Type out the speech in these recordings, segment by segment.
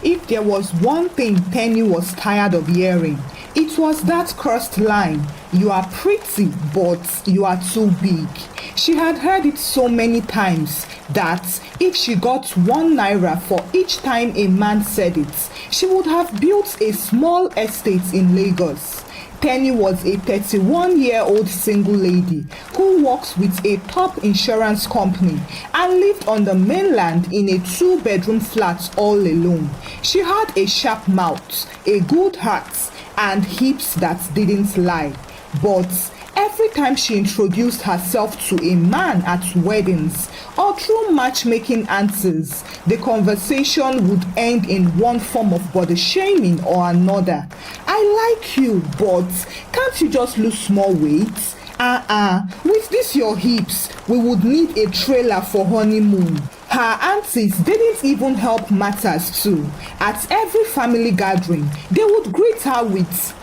If there was one thing Penny was tired of hearing, it was that cursed line, "You are pretty, but you are too big." She had heard it so many times that if she got 1 naira for each time a man said it, she would have built a small estate in Lagos. Penny was a 31-year-old single lady who works with a top insurance company and lived on the mainland in a 2-bedroom flat all alone. She had a sharp mouth, a good heart, and hips that didn't lie. But every time she introduced herself to a man at weddings or through matchmaking answers, the conversation would end in one form of body shaming or another. "I like you, but can't you just lose small weight? With this your hips, we would need a trailer for honeymoon." Her aunties didn't even help matters too. At every family gathering, they would greet her with,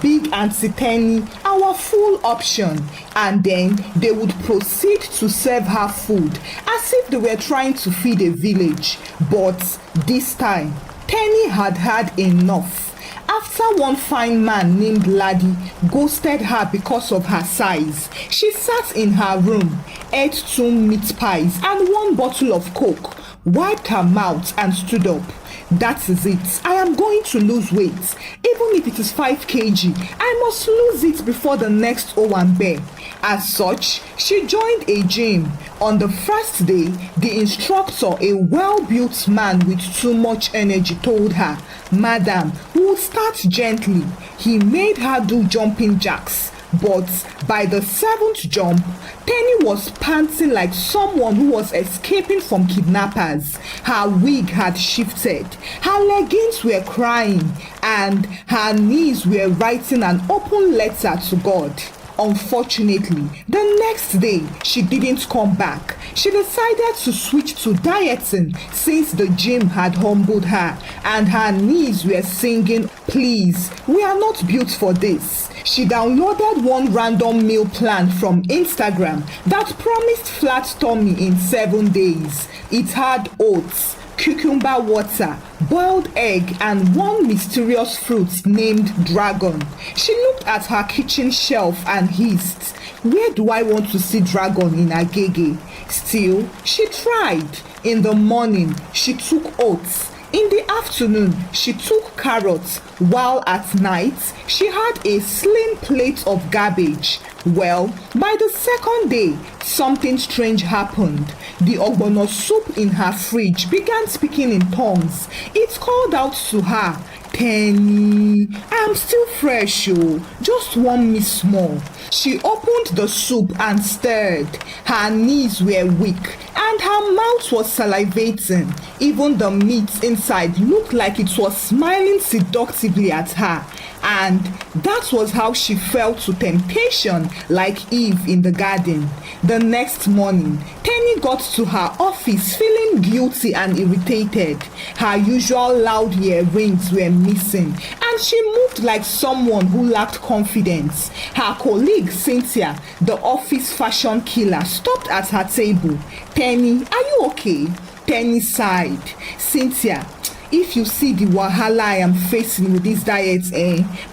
"Big Auntie Penny, our full option." And then they would proceed to serve her food as if they were trying to feed a village. But this time, Penny had had enough. After one fine man named Laddie ghosted her because of her size, she sat in her room, ate 2 meat pies and 1 bottle of Coke, wiped her mouth and stood up. "That is it. I am going to lose weight. Even if it is 5 kg, I must lose it before the next Owambe." As such, she joined a gym. On the first day, the instructor, a well-built man with too much energy, told her, "Madam, we will start gently." He made her do jumping jacks. But by the 7th jump, Penny was panting like someone who was escaping from kidnappers. Her wig had shifted, her leggings were crying, and her knees were writing an open letter to God. Unfortunately, the next day, she didn't come back. She decided to switch to dieting since the gym had humbled her and her knees were singing, "Please, we are not built for this." She downloaded one random meal plan from Instagram that promised flat tummy in 7 days. It had oats, cucumber water, boiled egg, and one mysterious fruit named dragon. She looked at her kitchen shelf and hissed, "Where do I want to see dragon in Agege?" Still, she tried. In the morning, she took oats. In the afternoon, she took carrots, while at night, she had a slim plate of garbage. Well, by the second day, something strange happened. The ogbono soup in her fridge began speaking in tongues. It called out to her, "Penny, I am still fresh, oh. Just warm me small." She opened the soup and stirred. Her knees were weak and her mouth was salivating. Even the meat inside looked like it was smiling seductively at her. And that was how she fell to temptation like Eve in the garden. The next morning, Penny got to her office feeling guilty and irritated. Her usual loud earrings were missing and she moved like someone who lacked confidence. Her colleague Cynthia, the office fashion killer, stopped at her table. "Penny, are you okay?" Penny sighed. "Cynthia, if you see the wahala I am facing with this diet,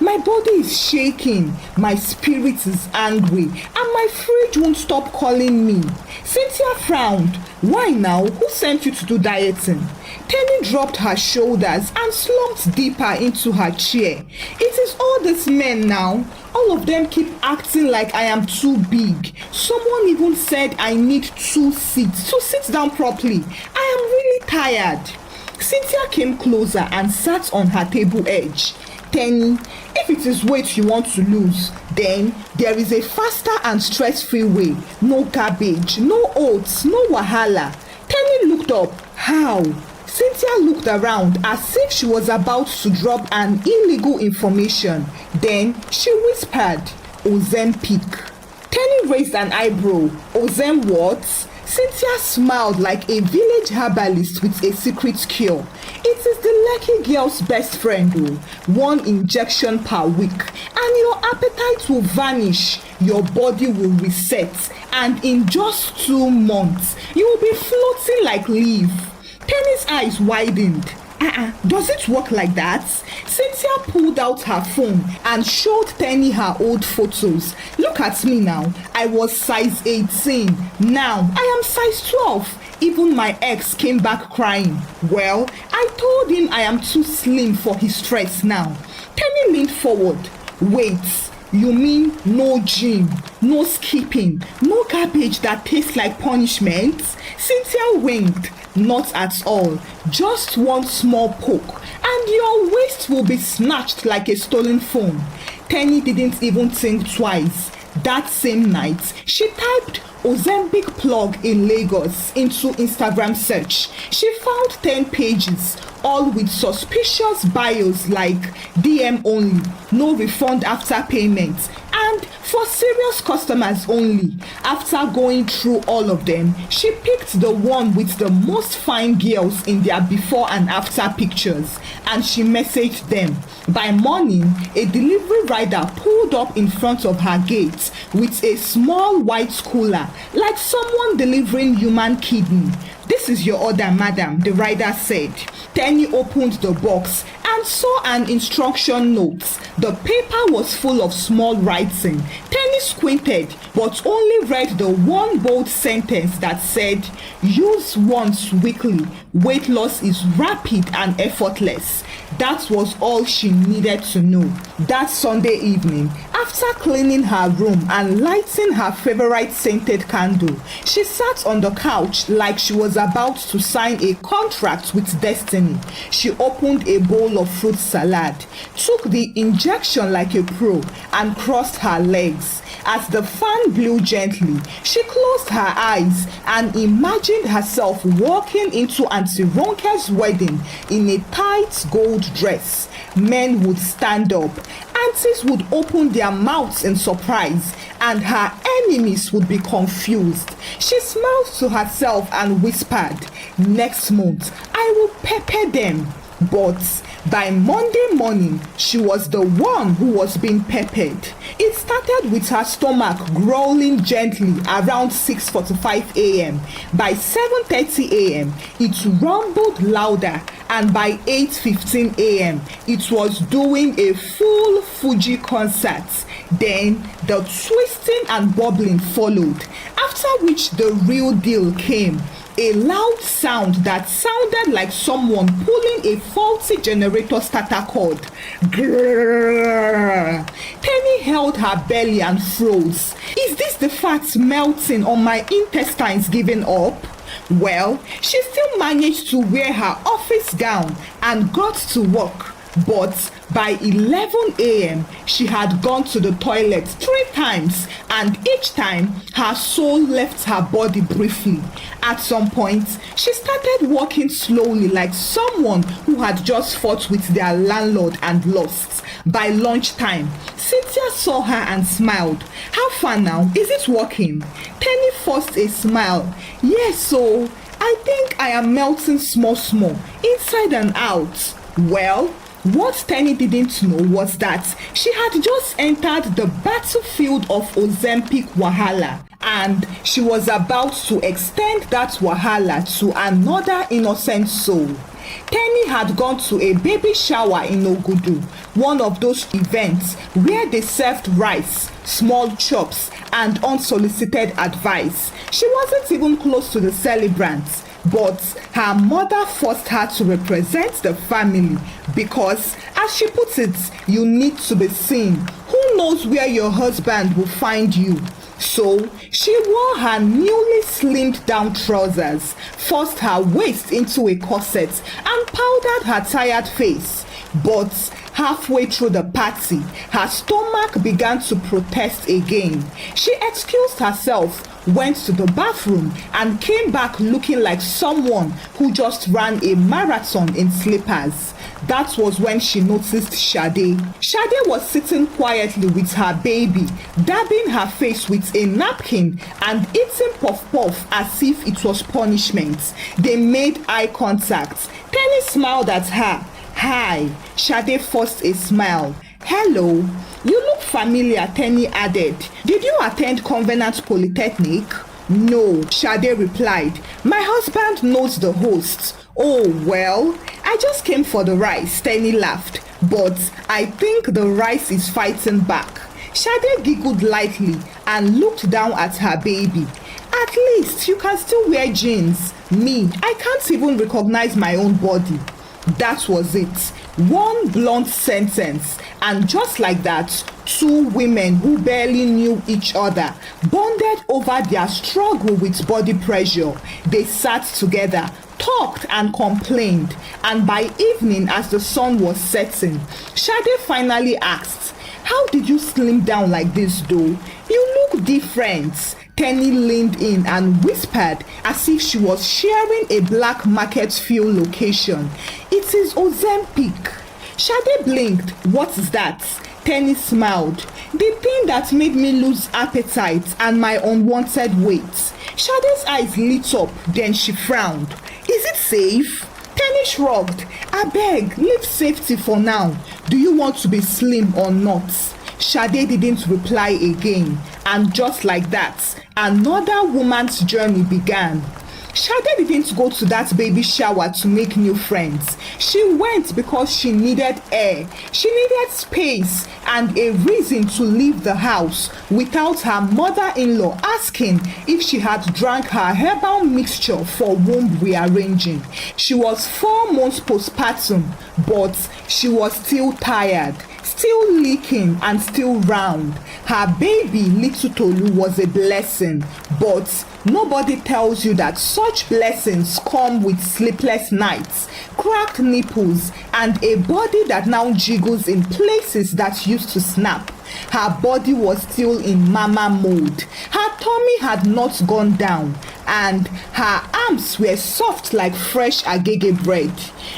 my body is shaking, my spirit is angry, and my fridge won't stop calling me." Cynthia frowned. "Why now? Who sent you to do dieting?" Penny dropped her shoulders and slumped deeper into her chair. "It is all these men now. All of them keep acting like I am too big. Someone even said I need 2 seats to sit down properly. I am really tired." Cynthia came closer and sat on her table edge. "Penny, if it is weight you want to lose, then there is a faster and stress-free way. No garbage, no oats, no wahala." Penny looked up. "How?" Cynthia looked around as if she was about to drop an illegal information. Then she whispered, "Ozempic." Penny raised an eyebrow. "Ozem what?" Cynthia smiled like a village herbalist with a secret cure. "It is the lucky girl's best friend, oh. 1 injection per week, and your appetite will vanish, your body will reset, and in just 2 months, you will be floating like leaf." Penny's eyes widened. Does it work like that? Cynthia pulled out her phone and showed Tenny her old photos. Look at me now. I was size 18. Now I am size 12. Even my ex came back crying. Well, I told him I am too slim for his dress now. Tenny leaned forward. Wait, you mean no gym, no skipping, no garbage that tastes like punishment? Cynthia winked. Not at all. Just one small poke and your waist will be snatched like a stolen phone. Tenny didn't even think twice. That same night, she typed Ozempic plug in Lagos into Instagram search. She found 10 pages, all with suspicious bios like DM only, no refund after payment, and for serious customers only. After going through all of them, she picked the one with the most fine girls in their before and after pictures, and she messaged them. By morning, a delivery rider pulled up in front of her gate with a small white cooler, like someone delivering human kidney. This is your order, madam, the rider said. Tenny opened the box and saw an instruction note. The paper was full of small writing. Tenny squinted, but only read the one bold sentence that said, use once weekly. Weight loss is rapid and effortless. That was all she needed to know. That Sunday evening, after cleaning her room and lighting her favorite scented candle, she sat on the couch like she was about to sign a contract with destiny. She opened a bowl of fruit salad, took the injection like a pro, and crossed her legs. As the fan blew gently, she closed her eyes and imagined herself walking into Auntie Ronke's wedding in a tight gold dress. Men would stand up, aunties would open their mouths in surprise, and her enemies would be confused. She smiled to herself and whispered, next month, I will pepper them. But by Monday morning, she was the one who was being peppered. It started with her stomach growling gently around 6:45 a.m. By 7:30 a.m., it rumbled louder, and by 8:15 a.m., it was doing a full Fuji concert. Then the twisting and bubbling followed, after which the real deal came. A loud sound that sounded like someone pulling a faulty generator starter cord. Grrr. Tenny held her belly and froze. Is this the fat melting on my intestines giving up? Well, she still managed to wear her office gown and got to work. But by 11 a.m., she had gone to the toilet 3 times, and each time her soul left her body briefly. At some point, she started walking slowly like someone who had just fought with their landlord and lost. By lunchtime, Cynthia saw her and smiled. How far now? Is it working? Tenny forced a smile. Yes, so I think I am melting small, inside and out. Well, what Tenny didn't know was that she had just entered the battlefield of Ozempic Wahala, and she was about to extend that Wahala to another innocent soul. Tenny had gone to a baby shower in Ogudu, one of those events where they served rice, small chops, and unsolicited advice. She wasn't even close to the celebrants, but her mother forced her to represent the family because, as she puts it, you need to be seen. Who knows where your husband will find you? So she wore her newly slimmed down trousers, forced her waist into a corset, and powdered her tired face. But halfway through the party, her stomach began to protest again. She excused herself, went to the bathroom, and came back looking like someone who just ran a marathon in slippers. That was when she noticed Sade. Sade was sitting quietly with her baby, dabbing her face with a napkin and eating puff-puff as if it was punishment. They made eye contact. Tenny smiled at her. Hi. Sade forced a smile. Hello. You look familiar, Tenny added. Did you attend Covenant Polytechnic? No, Sade replied. My husband knows the host. Oh, well, I just came for the rice, Tenny laughed. But I think the rice is fighting back. Shade giggled lightly and looked down at her baby. At least you can still wear jeans. Me, I can't even recognize my own body. That was it. One blunt sentence, and just like that, two women who barely knew each other bonded over their struggle with body pressure. They sat together, talked and complained, and by evening, as the sun was setting, Shade finally asked, "How did you slim down like this though? You look different." Tenny leaned in and whispered as if she was sharing a black market fuel location. "It is Ozempic." Shade blinked. "What is that?" Tenny smiled. "The thing that made me lose appetite and my unwanted weight." Shade's eyes lit up, then she frowned. "Is it safe?" Tenny shrugged. "Abeg, leave safety for now. Do you want to be slim or not?" Shade didn't reply again, and just like that, another woman's journey began. Shade didn't go to that baby shower to make new friends. She went because she needed air, she needed space, and a reason to leave the house without her mother-in-law asking if she had drank her herbal mixture for womb rearranging. She was 4 months postpartum, but she was still tired, still leaking and still round. Her baby, little Tolu, was a blessing, but nobody tells you that such blessings come with sleepless nights, cracked nipples, and a body that now jiggles in places that used to snap. Her body was still in mama mode. Her tummy had not gone down, and her arms were soft like fresh agege bread.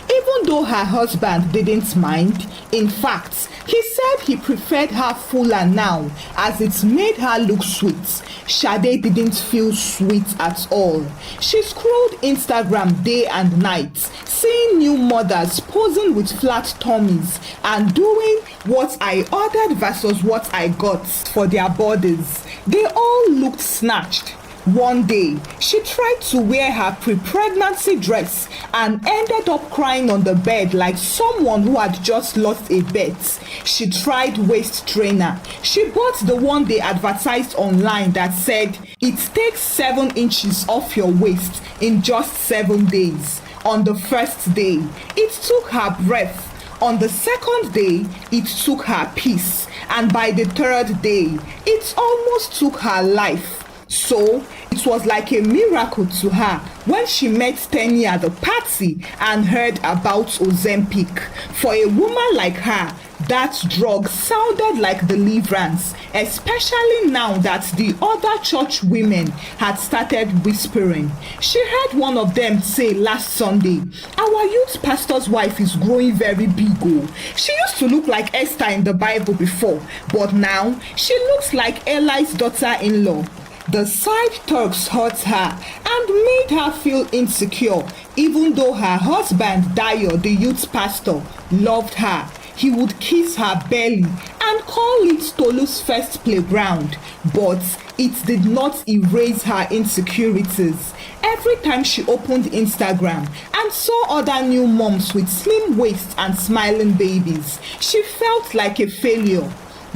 Even though her husband didn't mind, in fact, he said he preferred her fuller now as it made her look sweet. Shade didn't feel sweet at all. She scrolled Instagram day and night, seeing new mothers posing with flat tummies and doing what I ordered versus what I got for their bodies. They all looked snatched. One day, she tried to wear her pre-pregnancy dress and ended up crying on the bed like someone who had just lost a bet. She tried waist trainer. She bought the one they advertised online that said, "It takes 7 inches off your waist in just 7 days." On the first day, it took her breath. On the second day, it took her peace. And by the third day, it almost took her life. So, it was like a miracle to her when she met Tenny at the party and heard about Ozempic. For a woman like her, that drug sounded like deliverance, especially now that the other church women had started whispering. She heard one of them say last Sunday, "Our youth pastor's wife is growing very big. Oh. She used to look like Esther in the Bible before, but now she looks like Eli's daughter-in-law." The side talks hurt her and made her feel insecure, even though her husband, Dayo, the youth pastor, loved her. He would kiss her belly and call it Tolu's first playground, but it did not erase her insecurities. Every time she opened Instagram and saw other new moms with slim waists and smiling babies, she felt like a failure.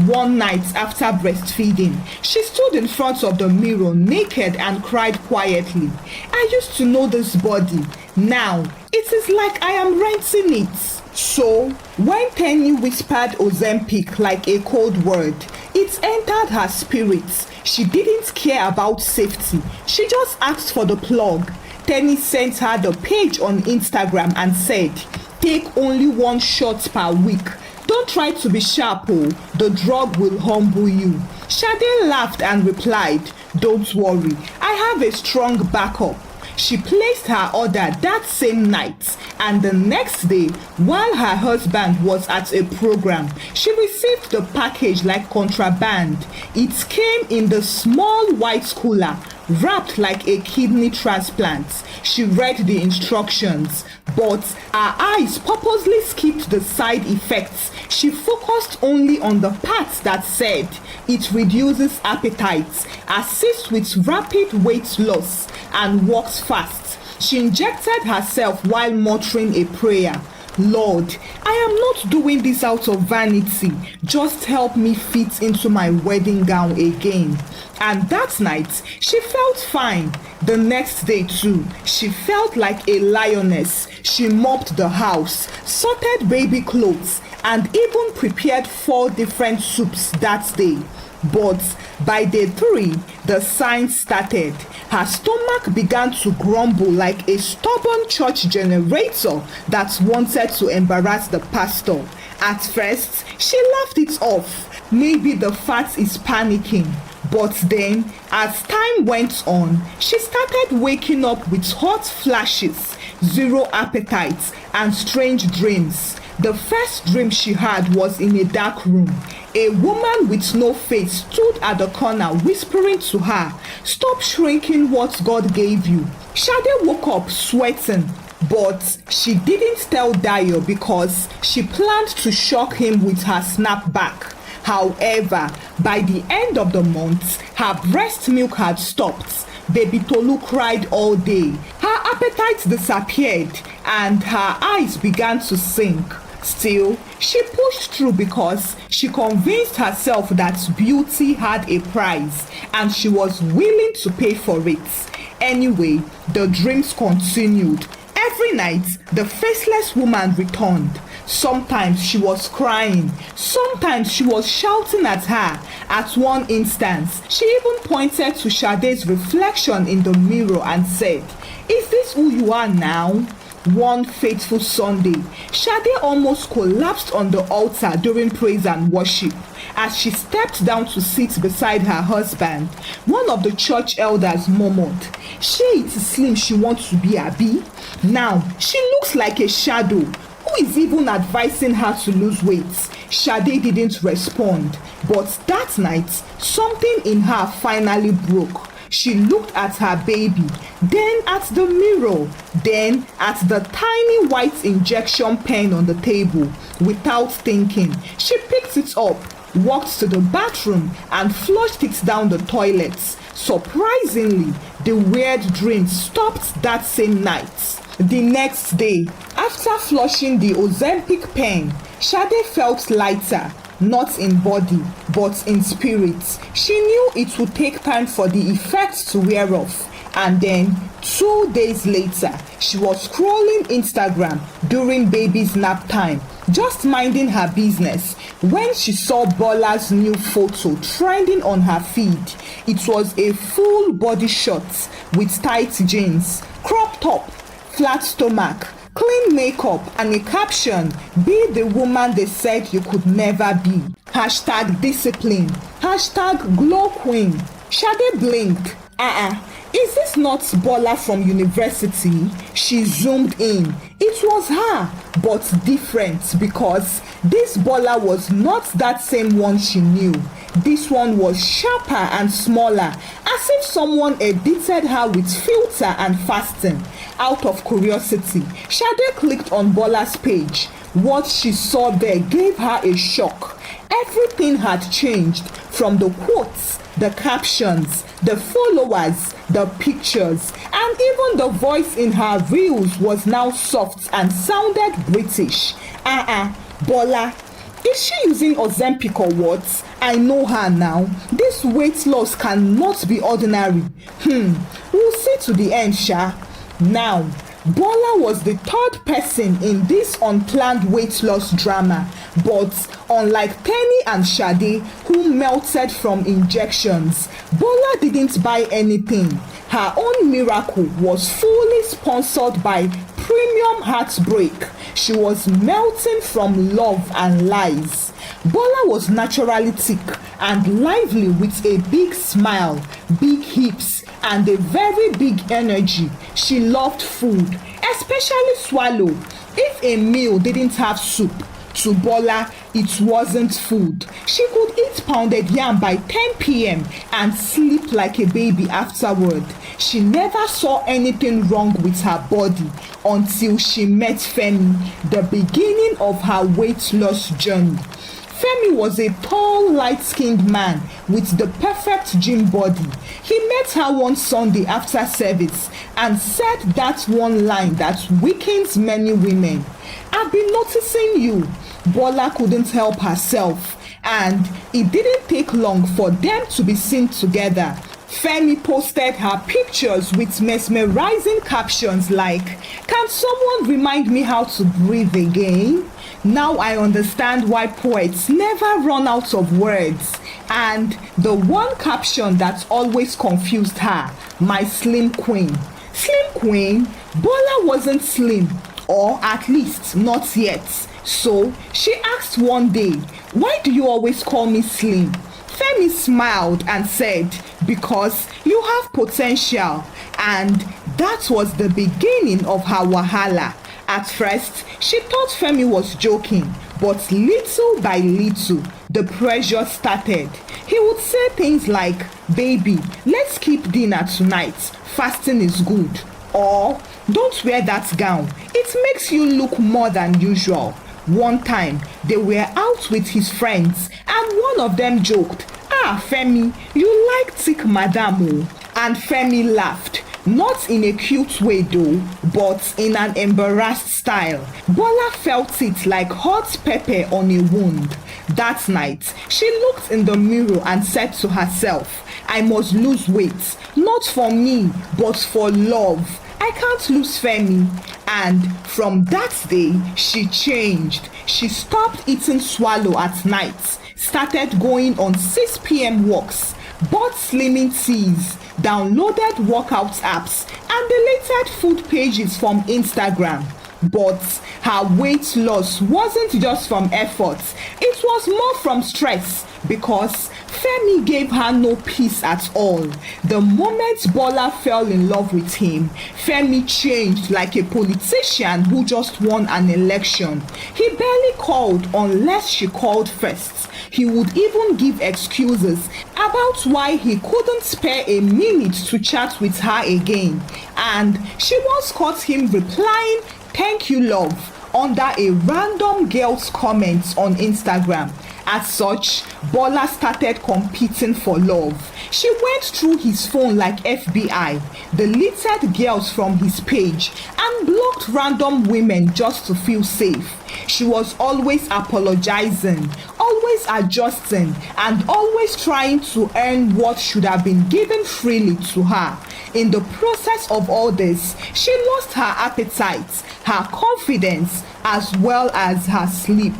One night after breastfeeding, she stood in front of the mirror naked and cried quietly. "I used to know this body. Now, it is like I am renting it." So, when Tenny whispered Ozempic like a cold word, it entered her spirit. She didn't care about safety. She just asked for the plug. Tenny sent her the page on Instagram and said, "Take only 1 shot per week. Don't try to be sharp, oh, the drug will humble you." Shade laughed and replied, "Don't worry, I have a strong backup." She placed her order that same night, and the next day, while her husband was at a program, she received the package like contraband. It came in the small white cooler, wrapped like a kidney transplant. She read the instructions, but her eyes purposely skipped the side effects. She focused only on the parts that said it reduces appetite, assists with rapid weight loss, and works fast. She injected herself while muttering a prayer. Lord, I am not doing this out of vanity. Just help me fit into my wedding gown again. And that night, she felt fine. The next day too, she felt like a lioness. She mopped the house, sorted baby clothes, and even prepared 4 different soups that day. But by day 3, the signs started. Her stomach began to grumble like a stubborn church generator that wanted to embarrass the pastor. At first, she laughed it off. Maybe the fat is panicking. But then, as time went on, she started waking up with hot flashes, zero appetite, and strange dreams. The first dream she had was in a dark room. A woman with no face stood at the corner whispering to her, "Stop shrinking what God gave you." Shade woke up sweating, but she didn't tell Dayo because she planned to shock him with her snapback. However, by the end of the month, her breast milk had stopped. Baby Tolu cried all day. Her appetite disappeared and her eyes began to sink. Still, she pushed through because she convinced herself that beauty had a price and she was willing to pay for it. Anyway, the dreams continued. Every night, the faceless woman returned. Sometimes she was crying. Sometimes she was shouting at her. At one instance, she even pointed to Sade's reflection in the mirror and said, "Is this who you are now?" One fateful Sunday, Sade almost collapsed on the altar during praise and worship. As she stepped down to sit beside her husband, one of the church elders murmured, "Shey it is slim she wants to be, abi? Now, she looks like a shadow. Who is even advising her to lose weight?" Sade didn't respond, but that night, something in her finally broke. She looked at her baby, then at the mirror, then at the tiny white injection pen on the table. Without thinking, she picked it up, walked to the bathroom, and flushed it down the toilet. Surprisingly, the weird dream stopped that same night. The next day, after flushing the Ozempic pen, Sade felt lighter. Not in body, but in spirit. She knew it would take time for the effects to wear off. And then, 2 days later, she was scrolling Instagram during baby's nap time, just minding her business, when she saw Bola's new photo trending on her feed. It was a full body shot with tight jeans, crop top, flat stomach, clean makeup, and a caption, "Be the woman they said you could never be." #discipline. #glow queen. Sade blinked. Is this not Bola from university? She zoomed in. It was her, but different, because this Bola was not that same one she knew. This one was sharper and smaller, as if someone edited her with filter and fasting. Out of curiosity, Sade clicked on Bola's page. What she saw there gave her a shock. Everything had changed, from the quotes, the captions, the followers, the pictures, and even the voice in her reels was now soft and sounded British. Bola. Is she using Ozempic or what? I know her now. This weight loss cannot be ordinary. We'll see to the end, Sha. Now, Bola was the 3rd person in this unplanned weight loss drama, but unlike Penny and Sade, who melted from injections, Bola didn't buy anything. Her own miracle was fully sponsored by Premium Heartbreak. She was melting from love and lies. Bola was naturally thick and lively with a big smile, big hips, and a very big energy. She loved food, especially swallow. If a meal didn't have soup, to Bola, it wasn't food. She could eat pounded yam by 10 p.m. and sleep like a baby afterward. She never saw anything wrong with her body until she met Femi, the beginning of her weight loss journey. Femi was a tall, light-skinned man with the perfect gym body. He met her one Sunday after service and said that one line that weakens many women. "I've been noticing you." Bola couldn't help herself, and it didn't take long for them to be seen together. Femi posted her pictures with mesmerizing captions like, "Can someone remind me how to breathe again? Now I understand why poets never run out of words." And the one caption that always confused her, "My slim queen." Slim queen? Bola wasn't slim, or at least not yet. So she asked one day, "Why do you always call me slim?" Femi smiled and said, "Because you have potential." And that was the beginning of her wahala. At first, she thought Femi was joking, but little by little, the pressure started. He would say things like, "Baby, let's keep dinner tonight. Fasting is good." Or, "Don't wear that gown. It makes you look more than usual." One time, they were out with his friends, and one of them joked, "Ah, Femi, you like thick madam oh." And Femi laughed. Not in a cute way though, but in an embarrassed style. Bola felt it like hot pepper on a wound. That night, she looked in the mirror and said to herself, "I must lose weight, not for me, but for love. I can't lose Femi." And from that day, she changed. She stopped eating swallow at night, started going on 6 p.m. walks, bought slimming teas, downloaded workout apps, and deleted food pages from Instagram. But her weight loss wasn't just from effort, it was more from stress, because Femi gave her no peace at all. The moment Bola fell in love with him, Femi changed like a politician who just won an election. He barely called unless she called first. He would even give excuses about why he couldn't spare a minute to chat with her again. And she once caught him replying, "Thank you, love," under a random girl's comments on Instagram. As such, Bola started competing for love. She went through his phone like FBI, deleted girls from his page, and blocked random women just to feel safe. She was always apologizing, always adjusting, and always trying to earn what should have been given freely to her. In the process of all this, she lost her appetite, her confidence, as well as her sleep.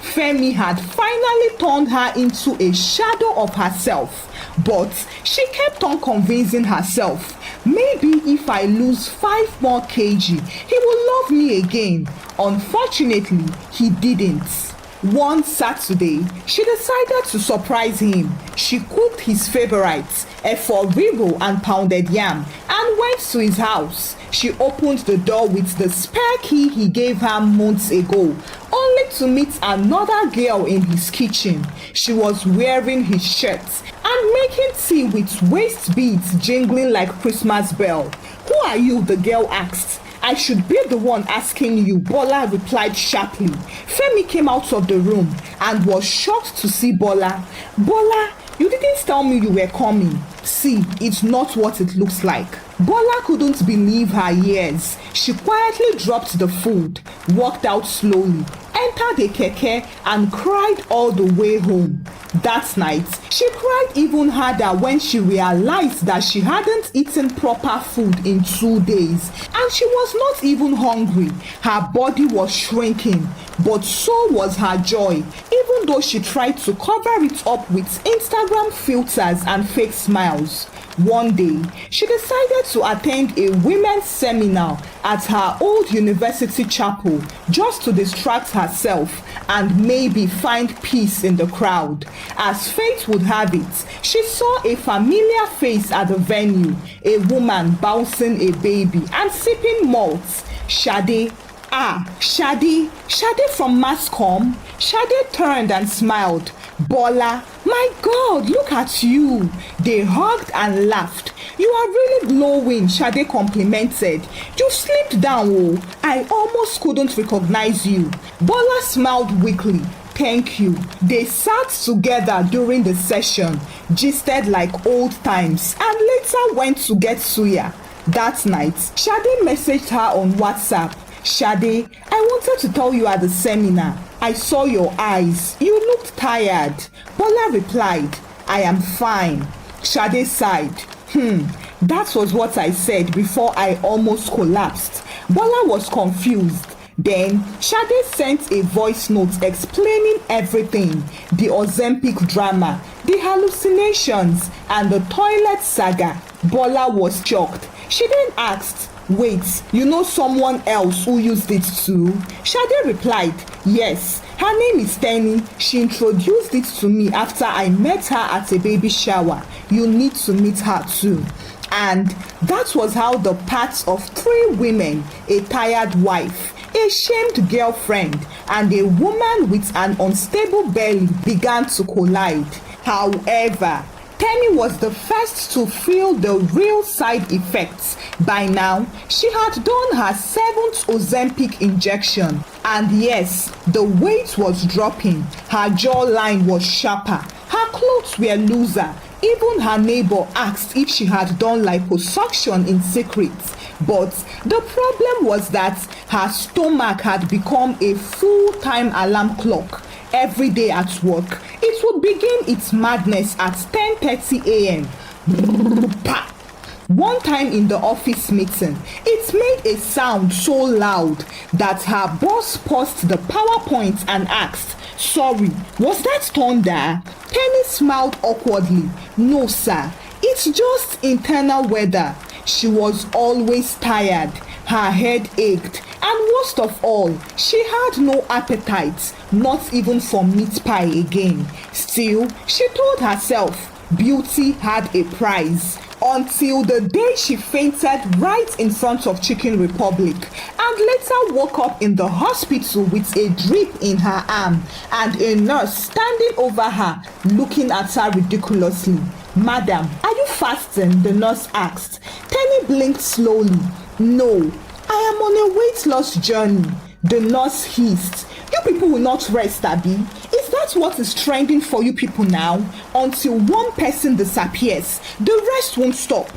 Femi had finally turned her into a shadow of herself, but she kept on convincing herself, maybe if I lose 5 more kg, he will love me again. Unfortunately, he didn't. One Saturday, she decided to surprise him. She cooked his favorites, efo riro and pounded yam, and went to his house. She opened the door with the spare key he gave her months ago, only to meet another girl in his kitchen. She was wearing his shirt and making tea with waist beads jingling like Christmas bell. "Who are you?" the girl asked. "I should be the one asking you," Bola replied sharply. Femi came out of the room and was shocked to see Bola. "Bola, you didn't tell me you were coming. See, it's not what it looks like." Bola couldn't believe her ears. She quietly dropped the food, walked out slowly, entered a keke, and cried all the way home. That night, she cried even harder when she realized that she hadn't eaten proper food in 2 days, and she was not even hungry. Her body was shrinking, but so was her joy, even though she tried to cover it up with Instagram filters and fake smiles. One day, she decided to attend a women's seminar at her old university chapel just to distract herself and maybe find peace in the crowd. As fate would have it, she saw a familiar face at the venue, a woman bouncing a baby and sipping malt. Shade. "Ah, Shade from Mascom." Shade turned and smiled. "Bola, my God, look at you." They hugged and laughed. "You are really glowing," Shade complimented. "You slipped down, oh. I almost couldn't recognize you." Bola smiled weakly. thank you. They sat together during the session, gisted like old times, and later went to get suya. That night, Shade messaged her on WhatsApp. Shade, I wanted to tell you at the seminar. I saw your eyes. You looked tired. Bola replied, I am fine. Shade sighed. That was what I said before I almost collapsed. Bola was confused. Then, Shade sent a voice note explaining everything, the Ozempic drama, the hallucinations, and the toilet saga. Bola was shocked. She then asked, wait, you know someone else who used it too? Shade replied, yes, her name is Tenny. She introduced it to me after I met her at a baby shower. You need to meet her too. And that was how the paths of three women, a tired wife, a shamed girlfriend, and a woman with an unstable belly began to collide. However, Tenny was the first to feel the real side effects. By now, she had done her 7th Ozempic injection. And yes, the weight was dropping. Her jawline was sharper. Her clothes were looser. Even her neighbor asked if she had done liposuction in secret. But the problem was that her stomach had become a full-time alarm clock. Every day at work, it would begin its madness at 10:30 a.m. One time in the office meeting, it made a sound so loud that her boss paused the PowerPoint and asked, sorry, was that thunder? Penny smiled awkwardly. No, sir, it's just internal weather. She was always tired. Her head ached. And worst of all, she had no appetite, not even for meat pie again. Still, she told herself beauty had a price. Until the day she fainted right in front of Chicken Republic and later woke up in the hospital with a drip in her arm and a nurse standing over her looking at her ridiculously. Madam, are you fasting? The nurse asked. Tenny blinked slowly. No, I am on a weight loss journey. The nurse hissed. You people will not rest, Abby. Is that what is trending for you people now? Until one person disappears, the rest won't stop.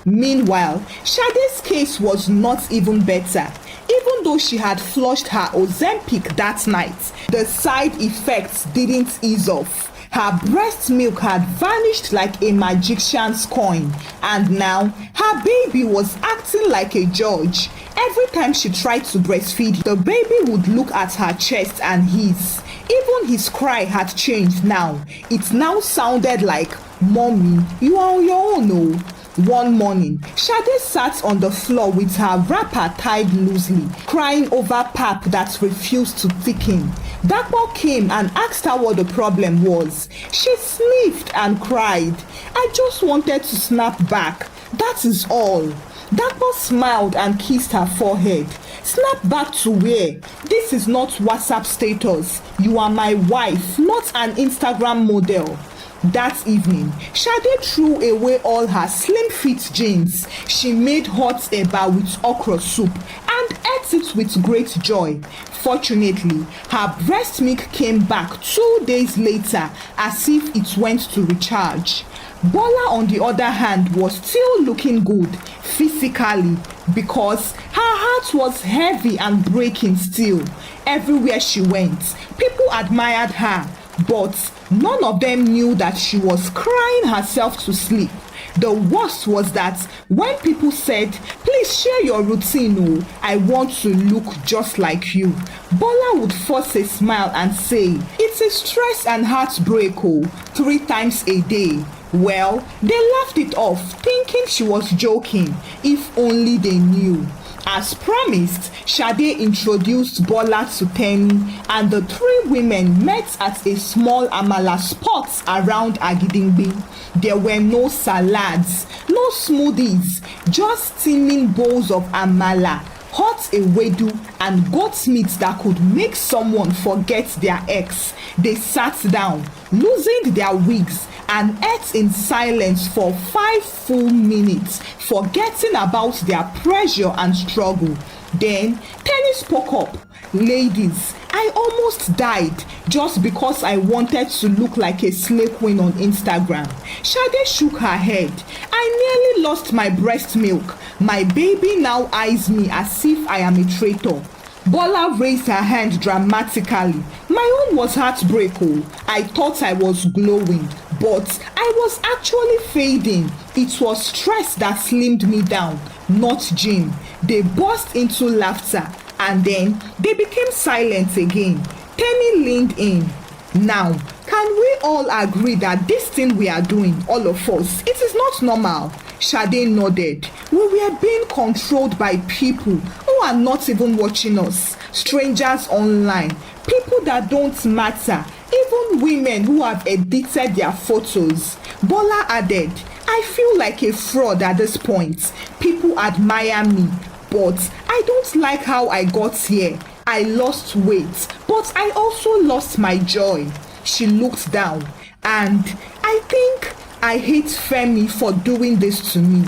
Meanwhile, Shade's case was not even better. Even though she had flushed her Ozempic that night, the side effects didn't ease off. Her breast milk had vanished like a magician's coin, and now her baby was acting like a judge. Every time she tried to breastfeed, the baby would look at her chest and hiss. Even his cry had changed now. It now sounded like, Mommy, you are on your own, no. One morning, Shade sat on the floor with her wrapper tied loosely, crying over pap that refused to thicken. Dakpo came and asked her what the problem was. She sniffed and cried. I just wanted to snap back. That is all. Dakpo smiled and kissed her forehead. Snap back to where? This is not WhatsApp status. You are my wife, not an Instagram model. That evening, Shade threw away all her slim fit jeans. She made hot eba with okra soup and ate it with great joy. Fortunately, her breast milk came back 2 days later as if it went to recharge. Bola, on the other hand, was still looking good physically because her heart was heavy and breaking still. Everywhere she went, people admired her, but none of them knew that she was crying herself to sleep. The worst was that when people said, please share your routine, oh, I want to look just like you, Bola would force a smile and say, it's a stress and heartbreak, oh, 3 times a day. Well, they laughed it off, thinking she was joking, if only they knew. As promised, Shade introduced Bola to Tenny, and the 3 women met at a small amala spot around Agidingbi. There were no salads, no smoothies, just steaming bowls of amala, hot ewedu, and goat meat that could make someone forget their ex. They sat down, loosened their wigs, and ate in silence for 5 full minutes, forgetting about their pressure and struggle. Then Tenny spoke up. Ladies, I almost died just because I wanted to look like a slay queen on Instagram. Shade shook her head. I nearly lost my breast milk. My baby now eyes me as if I am a traitor. Bola raised her hand dramatically. My own was heartbreak. I thought I was glowing, but I was actually fading. It was stress that slimmed me down, not gym. They burst into laughter and then they became silent again. Tenny leaned in. Now, can we all agree that this thing we are doing, all of us, it is not normal? Shade nodded. We were being controlled by people who are not even watching us. Strangers online, people that don't matter, even women who have edited their photos. Bola added, I feel like a fraud at this point. People admire me, but I don't like how I got here. I lost weight, but I also lost my joy. She looked down, and I think I hate Femi for doing this to me.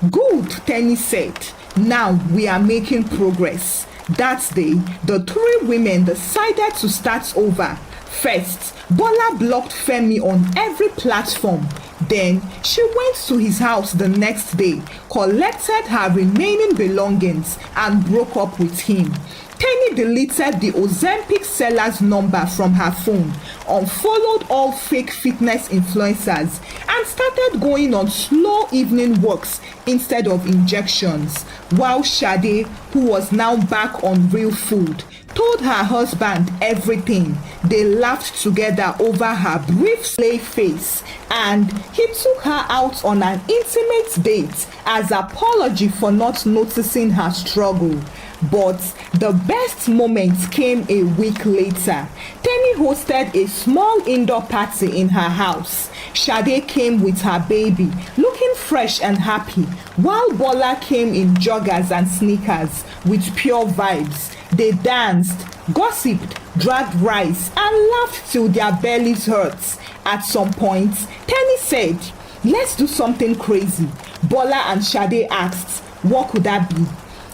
Good, Tenny said. Now we are making progress. That day, the three women decided to start over. First, Bola blocked Femi on every platform. Then, she went to his house the next day, collected her remaining belongings, and broke up with him. Tenny deleted the Ozempic seller's number from her phone, unfollowed all fake fitness influencers, and started going on slow evening walks instead of injections, while Shade, who was now back on real food, told her husband everything. They laughed together over her brief slay face, and he took her out on an intimate date as apology for not noticing her struggle. But the best moments came a week later. Tenny hosted a small indoor party in her house. Shade came with her baby, looking fresh and happy, while Bola came in joggers and sneakers with pure vibes. They danced, gossiped, dragged rice, and laughed till their bellies hurt. At some point, Tenny said, let's do something crazy. Bola and Shade asked, what could that be?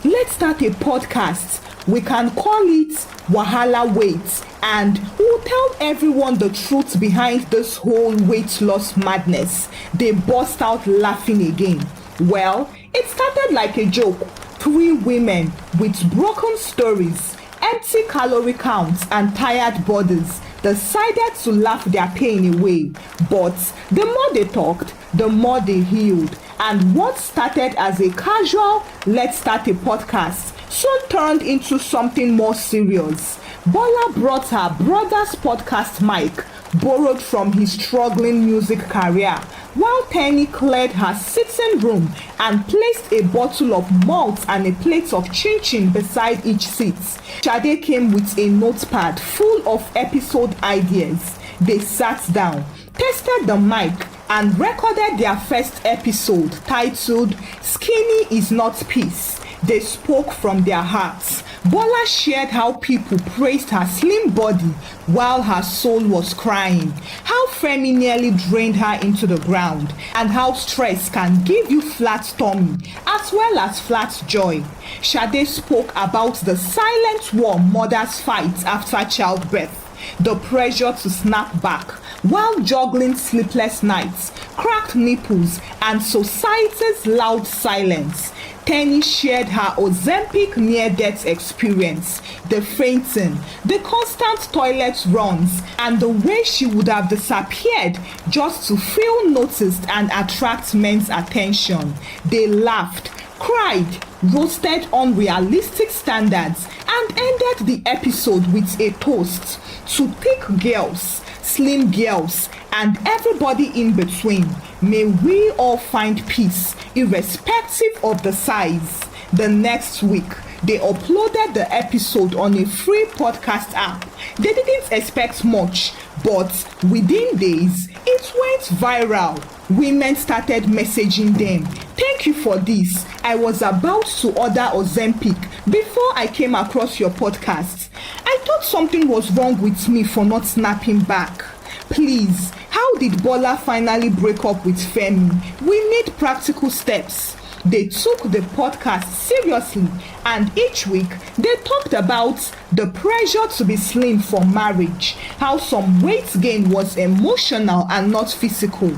Let's start a podcast. We can call it Wahala Weight, and we'll tell everyone the truth behind this whole weight loss madness. They burst out laughing again. Well, it started like a joke. Three women with broken stories, empty calorie counts, and tired bodies decided to laugh their pain away. But the more they talked, the more they healed. And what started as a casual, let's start a podcast, soon turned into something more serious. Bola brought her brother's podcast mic, borrowed from his struggling music career, while Tenny cleared her sitting room and placed a bottle of malt and a plate of chin-chin beside each seat. Shade came with a notepad full of episode ideas. They sat down, tested the mic, and recorded their first episode titled Skinny is Not Peace. They spoke from their hearts. Bola shared how people praised her slim body while her soul was crying, how Femi nearly drained her into the ground, and how stress can give you flat tummy as well as flat joy. Shade spoke about the silent war mothers fight after childbirth, the pressure to snap back while juggling sleepless nights, cracked nipples, and society's loud silence. Tenny shared her Ozempic near-death experience, the fainting, the constant toilet runs, and the way she would have disappeared just to feel noticed and attract men's attention. They laughed, cried, roasted unrealistic standards, and ended the episode with a toast to thick girls, slim girls, and everybody in between. May we all find peace, irrespective of the size. The next week, they uploaded the episode on a free podcast app. They didn't expect much, but within days, it went viral. Women started messaging them. Thank you for this. I was about to order Ozempic before I came across your podcast. I thought something was wrong with me for not snapping back. Please, how did Bola finally break up with Femi? We need practical steps. They took the podcast seriously, and each week they talked about the pressure to be slim for marriage, how some weight gain was emotional and not physical,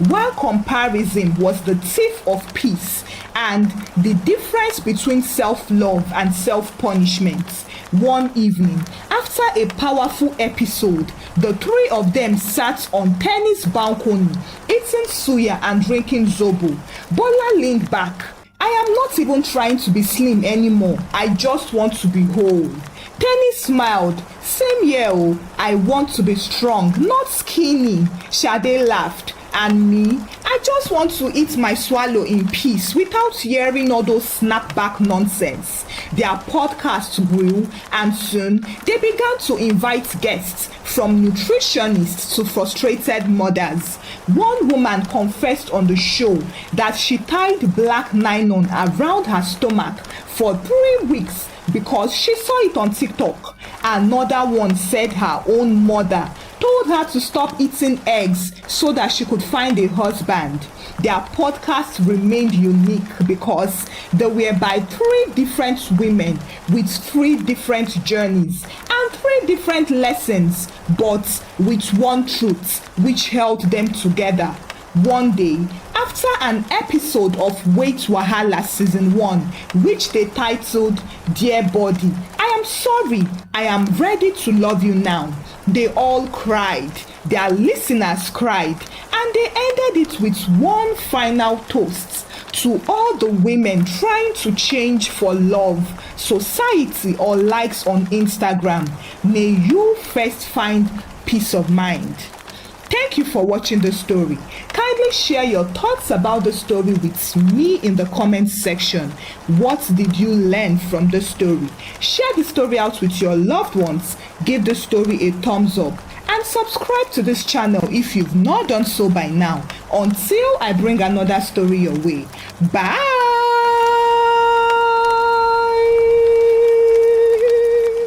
while comparison was the thief of peace, and the difference between self-love and self-punishment. One evening, after a powerful episode, the three of them sat on tennis balcony, eating suya and drinking zobo. Bola leaned back. I am not even trying to be slim anymore. I just want to be whole. Tenny smiled. Same here, oh. I want to be strong, not skinny. Sade laughed. And me, I just want to eat my swallow in peace without hearing all those snapback nonsense. Their podcast grew, and soon they began to invite guests, from nutritionists to frustrated mothers. One woman confessed on the show that she tied black nylon around her stomach for 3 weeks because she saw it on TikTok. Another one said her own mother told her to stop eating eggs so that she could find a husband. Their podcast remained unique because they were by 3 different women with 3 different journeys and 3 different lessons, but with one truth which held them together. One day, after an episode of Weight Wahala Season 1, which they titled Dear Body, I am sorry, I am ready to love you now, they all cried. Their listeners cried, and they ended it with one final toast to all the women trying to change for love, society, or likes on Instagram. May you first find peace of mind. Thank you for watching the story. Kindly share your thoughts about the story with me in the comments section. What did you learn from the story? Share the story out with your loved ones. Give the story a thumbs up. And subscribe to this channel if you've not done so by now. Until I bring another story your way. Bye!